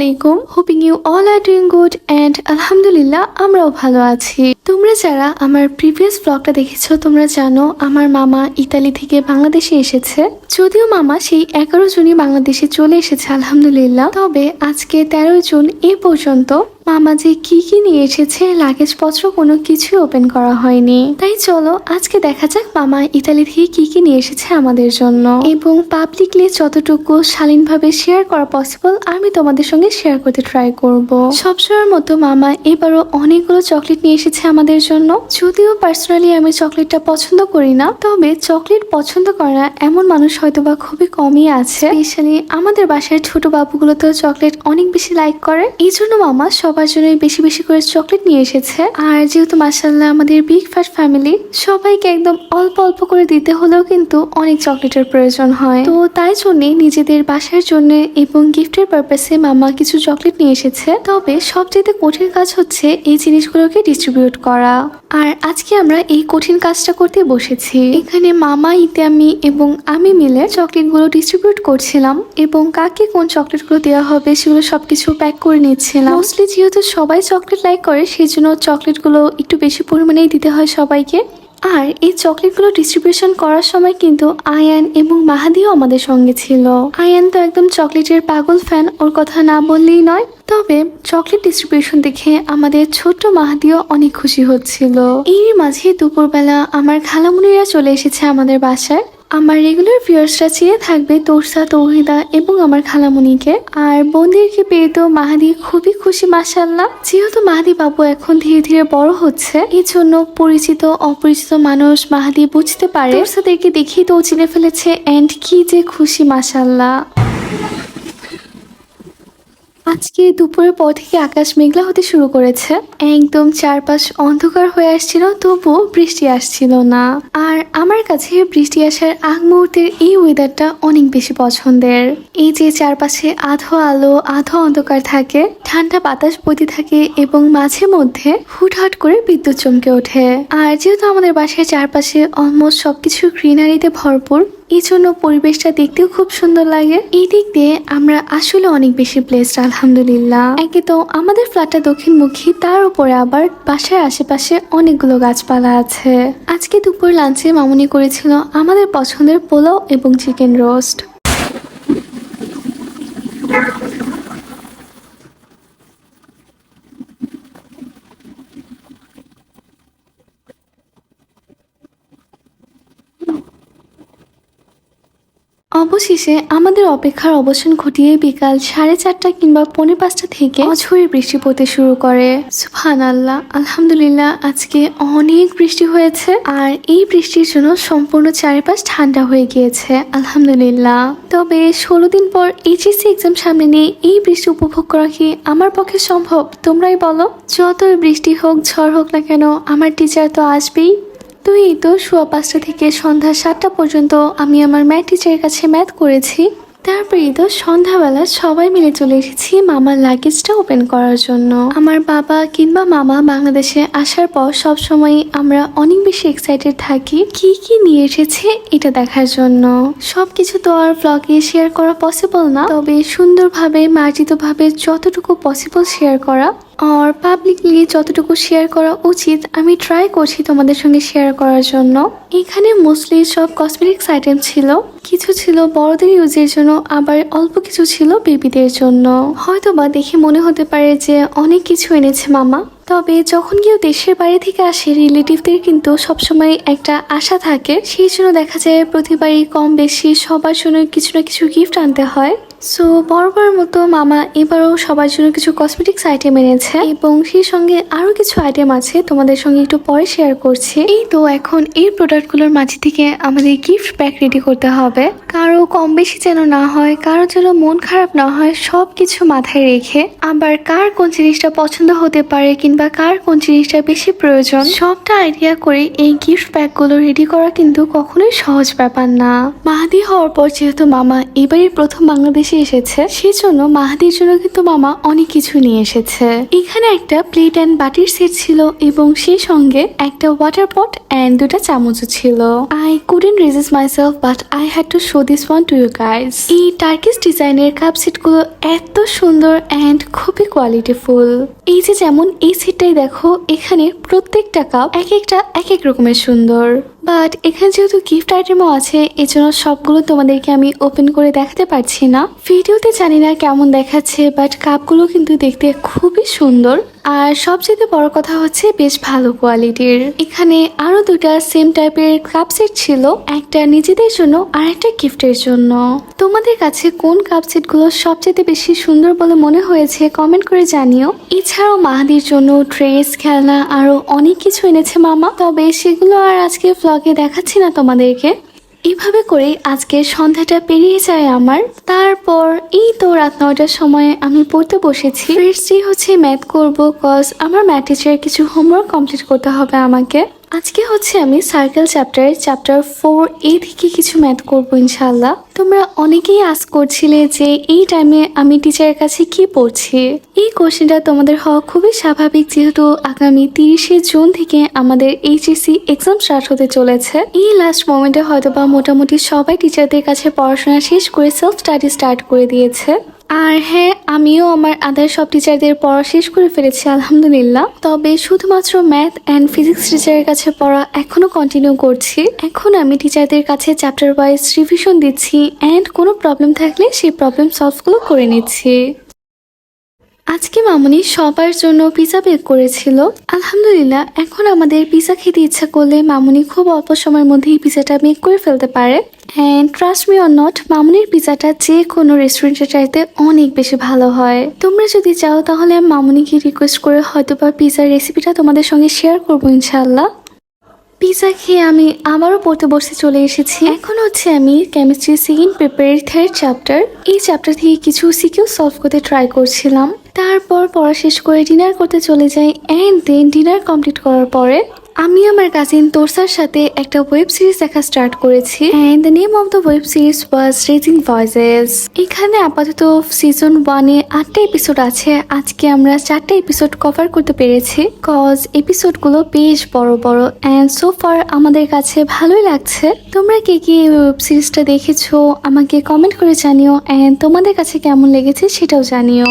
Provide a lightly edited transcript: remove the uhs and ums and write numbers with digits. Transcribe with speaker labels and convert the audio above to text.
Speaker 1: আলাইকুম, hoping you all are doing good and আলহামদুলিল্লাহ আমরাও ভালো আছি। তোমরা যারা আমার প্রিভিয়াস ব্লগটা দেখেছো তোমরা জানো আমার মামা ইতালি থেকে বাংলাদেশে এসেছে। যদিও মামা সেই 11 জুনই বাংলাদেশে চলে এসেছে আলহামদুলিল্লাহ, তবে আজকে 13 জুন এ পর্যন্ত মামা যে কি কি নিয়ে এসেছে লাগেজ পত্র কোনো কিছুই ওপেন করা হয়নি। তাই চলো আজকে দেখা যাক মামা ইতালি থেকে কি কি নিয়ে এসেছে আমাদের জন্য, এবং পাবলিকলি যতটুকু শালীনভাবে শেয়ার করা পসিবল আমি তোমাদের সঙ্গে শেয়ার করতে ট্রাই করব। সবসময়ের মতো মামা এবারও অনেকগুলো চকলেট নিয়ে এসেছে আমাদের জন্য। যদিও পার্সোনালি আমি চকলেটটা পছন্দ করি না, তবে চকলেট পছন্দ করা এমন মানুষ হয়তোবা খুবই কমই আছে। স্পেশালি আমাদের বাসার ছোট বাবুগুলো তো চকলেট অনেক বেশি লাইক করে, এই জন্য মামা সবার জন্যই বেশি বেশি করে চকলেট নিয়ে এসেছে। আর যেহেতু মাশাআল্লাহ আমাদের বিগ ফ্যাট ফ্যামিলি, সবাইকে একদম অল্প অল্প করে দিতে হলেও কিন্তু অনেক চকলেটের প্রয়োজন হয়। তো তাই জন্য নিজেদের বাসার জন্য এবং গিফটের পারপাসে মামা কিছু চকলেট নিয়ে এসেছে। তবে সবচেয়ে কঠিন কাজ হচ্ছে এই জিনিসগুলোকে ডিস্ট্রিবিউট করা। আর আজকে আমরা এই কঠিন কাজটা করতে বসেছি। এখানে মামা, ইতিয়ামি এবং আমি মিলে চকলেটগুলো ডিস্ট্রিবিউট করছিলাম এবং কাকে কোন চকলেটগুলো দেওয়া হবে সেগুলো সবকিছু প্যাক করে নিচ্ছিলাম। মোস্টলি যেহেতু সবাই চকলেট লাইক করে সেই জন্য চকলেটগুলো একটু বেশি পরিমাণেই দিতে হয় সবাইকে। আর এই চকলেটগুলো ডিস্ট্রিবিউশন করার সময় কিন্তু আয়ান এবং মাহাদিও আমাদের সঙ্গে ছিল। আয়ান তো একদম চকলেটের পাগল ফ্যান, ওর কথা না বললেই নয়। তবে চকলেট ডিস্ট্রিবিউশন দেখে আমাদের ছোট্ট মাহাদিও অনেক খুশি হচ্ছিল। এর মাঝে দুপুরবেলা আমার খালামুনিরা চলে এসেছে আমাদের বাসায়। আমার রেগুলার ভিউয়ার্সরা চিনে থাকবে তোরসা, তৌহিদা এবং আমার খালামুনিকে। আর বোনদেরকে পেয়ে তো মাহাদি খুবই খুশি মাশাআল্লাহ। যেহেতু মাহাদি বাবু এখন ধীরে ধীরে বড় হচ্ছে, এই জন্য পরিচিত অপরিচিত মানুষ মাহাদি বুঝতে পারে। তোরসাদেরকে দেখেই তো চিনে ফেলেছে, এন্ড কি যে খুশি মাশাআল্লাহ। আজকে দুপুরের পর থেকে আকাশ মেঘলা হতে শুরু করেছে, একদম চারপাশ অন্ধকার হয়ে আসছিল, তবুও বৃষ্টি আসছিল না। আর আমার কাছে বৃষ্টি আসার আগ মুহূর্তের এই ওয়েদারটা অনেক বেশি পছন্দের। এই যে চারপাশে আধো আলো আধো অন্ধকার থাকে, ঠান্ডা বাতাস বইতে থাকে এবং মাঝে মধ্যে হুটহাট করে বিদ্যুৎ চমকে ওঠে। আর যেহেতু আমাদের বাসার চারপাশে অলমোস্ট সবকিছু গ্রিনারিতে ভরপুর, এই জন্য পরিবেশটা দেখতেও খুব সুন্দর লাগে। এই দিক দিয়ে আমরা আসলে অনেক বেশি ব্লেসড আলহামদুলিল্লাহ। একে তো আমাদের ফ্ল্যাটটা দক্ষিণমুখী, তার উপরে আবার বাসার আশেপাশে অনেকগুলো গাছপালা আছে। আজকে দুপুর লাঞ্চে মামুনি করেছিল আমাদের পছন্দের পোলাও এবং চিকেন রোস্ট। অবশেষে আমাদের অপেক্ষার অবসান ঘটিয়ে বিকাল 4:30 কিংবা 4:45 থেকে অঝরে বৃষ্টি পড়তে শুরু করে। সুবহানাল্লাহ, আলহামদুলিল্লাহ আজকে অনেক বৃষ্টি হয়েছে। আর এই বৃষ্টির জন্য সম্পূর্ণ চারিপাশ ঠান্ডা হয়ে গিয়েছে আলহামদুলিল্লাহ। তবে 16 দিন পর এইচএসসি এক্সাম সামনে নিয়ে এই বৃষ্টি উপভোগ করা কি আমার পক্ষে সম্ভব? তোমরাই বলো। যতই বৃষ্টি হোক ঝড় হোক না কেন, আমার টিচার তো আসবেই। তো এই তো 5:15 থেকে সন্ধ্যা 7টা পর্যন্ত আমি আমার ম্যাথ টিচারের কাছে ম্যাথ করেছি। তারপরে তো সন্ধ্যাবেলা সবাই মিলে চলে এসেছি মামার লাগেজটা ওপেন করার জন্য। আমার বাবা কিংবা মামা বাংলাদেশে আসার পর সবসময় আমরা অনেক বেশি এক্সাইটেড থাকি কি কি নিয়ে এসেছে এটা দেখার জন্য। সবকিছু তো আর ব্লগে শেয়ার করা পসিবল না, তবে সুন্দরভাবে মার্জিতভাবে যতটুকু পসিবল শেয়ার করা আর পাবলিকলি যতটুকু শেয়ার করা উচিত আমি ট্রাই করছি তোমাদের সঙ্গে শেয়ার করার জন্য। এখানে মোস্টলি সব কসমেটিক্স আইটেম ছিল, কিছু ছিল বড়দের ইউজের জন্য, আবার অল্প কিছু ছিল বেবিদের জন্য। হয়তোবা দেখে মনে হতে পারে যে অনেক কিছু এনেছে মামা, তবে যখন কেউ দেশের বাইরে থেকে আসে রিলেটিভদের কিন্তু সবসময় একটা আশা থাকে, সেই জন্য দেখা যায় প্রতিবারই কম বেশি সবার জন্য কিছু না কিছু গিফট আনতে হয়। সো বরাবর মতো মামা এবারও সবার জন্য কিছু কসমেটিক্স আইটেম এনেছে এবং সেই সঙ্গে আরো কিছু আইটেম আছে, তোমাদের সঙ্গে একটু পরে শেয়ার করছি। এই তো এখন এই প্রোডাক্টগুলোর মাঝে থেকে আমাদের গিফট প্যাক রেডি করতে হবে, কারো কম বেশি যেন না হয়, কারো যেন মন খারাপ না হয়, সব কিছু মাথায় রেখে। আবার কার কোন জিনিসটা পছন্দ হতে পারে কিংবা কার কোন জিনিসটা বেশি প্রয়োজন সবটা আইডিয়া করে এই গিফট প্যাকগুলো রেডি করা কিন্তু কখনোই সহজ ব্যাপার না। মাহাদি হওয়ার পর যেহেতু মামা এবারই প্রথম বাংলাদেশে বাংলাদেশে এসেছে, সেজন্য মাহাদির জন্য কিন্তু মামা অনেক কিছু নিয়ে এসেছে। এখানে একটা প্লেট অ্যান্ড বাটির সেট ছিল এবং সেই সঙ্গে একটা ওয়াটার পট অ্যান্ড 2টা চামচও ছিল। I couldn't resist myself but I had to show this one to you guys. এই টার্কিশ ডিজাইনের কাপ সেটগুলো এত সুন্দর অ্যান্ড খুবই কোয়ালিটিফুল। এই যে যেমন এই সেটটাই দেখো, এখানে প্রত্যেকটা কাপ এক এক রকমের সুন্দর। বাট এখানে যেহেতু গিফট আইটেমও আছে, এজন্য সবগুলো তোমাদেরকে আমি ওপেন করে দেখাতে পারছি না। ভিডিওতে জানি না কেমন দেখাচ্ছে, বাট কাপগুলো কিন্তু দেখতে খুবই সুন্দর। আর সবচেয়ে বড় কথা হচ্ছে বেশ ভালো কোয়ালিটির। এখানে আরো 2টা সেম টাইপের কাপ সেট ছিল, একটা নিজেদের জন্য আর একটা গিফটের জন্য। তোমাদের কাছে কোন কাপ সেটগুলো সবচেয়ে বেশি সুন্দর বলে মনে হয়েছে কমেন্ট করে জানিও। এছাড়াও মাহাদির জন্য ড্রেস, খেলনা আরো অনেক কিছু এনেছে মামা, তবে সেগুলো আর আজকে ব্লগে দেখাচ্ছি না তোমাদেরকে। এভাবে করে আজকে সন্ধ্যাটা পেরিয়ে যায় আমার। তারপর এই তো রাত 9টার সময় আমি পড়তে বসেছি। ফার্স্টে হচ্ছে ম্যাথ করবো, কজ আমার ম্যাথ টিচার কিছু হোমওয়ার্ক কমপ্লিট করতে হবে আমাকে। আজকে হচ্ছে আমি সার্কেল চ্যাপ্টার 4A থেকে কিছু ম্যাথ করবো ইনশাল্লাহ। তোমরা অনেকেই আস্ক করছিলে যে এই টাইমে আমি টিচারের কাছে কি পড়ছি। এই কোশ্চেনটা তোমাদের হওয়া খুবই স্বাভাবিক, যেহেতু আগামী 30শে জুন থেকে আমাদের এইচএসসি এক্সাম স্টার্ট হতে চলেছে। এই লাস্ট মোমেন্টে হয়তোবা মোটামুটি সবাই টিচারদের কাছে পড়াশোনা শেষ করে সেলফ স্টাডি স্টার্ট করে দিয়েছে। আর হ্যাঁ, আমিও আমার আদার সব টিচারদের পড়া শেষ করে ফেলেছি আলহামদুলিল্লাহ। তবে শুধুমাত্র ম্যাথ অ্যান্ড ফিজিক্স টিচারের কাছে পড়া এখনো কন্টিনিউ করছি। এখন আমি টিচারদের কাছে চ্যাপ্টার ওয়াইজ রিভিশন দিচ্ছি অ্যান্ড কোনো প্রবলেম থাকলে সেই প্রবলেম সলভগুলো করে নিচ্ছি। আজকে মামুনি সবার জন্য পিজা বেক করেছিল আলহামদুলিল্লাহ। এখন আমাদের পিজা খেতে ইচ্ছা করলে মামুনি খুব অল্প সময়ের মধ্যেই পিজাটা মেক করে ফেলতে পারে। And trust me or not, মামুনির পিজাটা যে কোনো রেস্টুরেন্টের চাইতে অনেক বেশি ভালো হয়। তোমরা যদি চাও তাহলে আমি মামুনিকে রিকোয়েস্ট করে হয়তোবা পিজার রেসিপিটা তোমাদের সঙ্গে শেয়ার করবো ইনশাল্লাহ। পিজা খেয়ে আমি আবারও পড়তে বসতে চলে এসেছি। এখন হচ্ছে আমি কেমিস্ট্রি সেকেন্ড পেপারের 3rd চ্যাপ্টার। এই চ্যাপ্টার থেকে কিছু সিকিউ সলভ করতে ট্রাই করছিলাম। তারপর পড়া শেষ করে ডিনার করতে চলে যাই অ্যান্ড দেন ডিনার কমপ্লিট করার পরে আমি আমার কাজিন তোরসার সাথে একটা ওয়েব সিরিজ দেখা স্টার্ট করেছি and the name of the web series was raising voices. এখানে আপাতত সিজন 1-এ 8টা এপিসোড আছে। আজকে আমরা 4টা এপিসোড কভার করতে পেরেছি, কজ এপিসোডগুলো বেশ বড় বড় অ্যান্ড সো ফার আমাদের কাছে ভালোই লাগছে। তোমরা কে কে এই ওয়েব সিরিজটা দেখেছো আমাকে কমেন্ট করে জানিও অ্যান্ড তোমাদের কাছে কেমন লেগেছে সেটাও জানিও।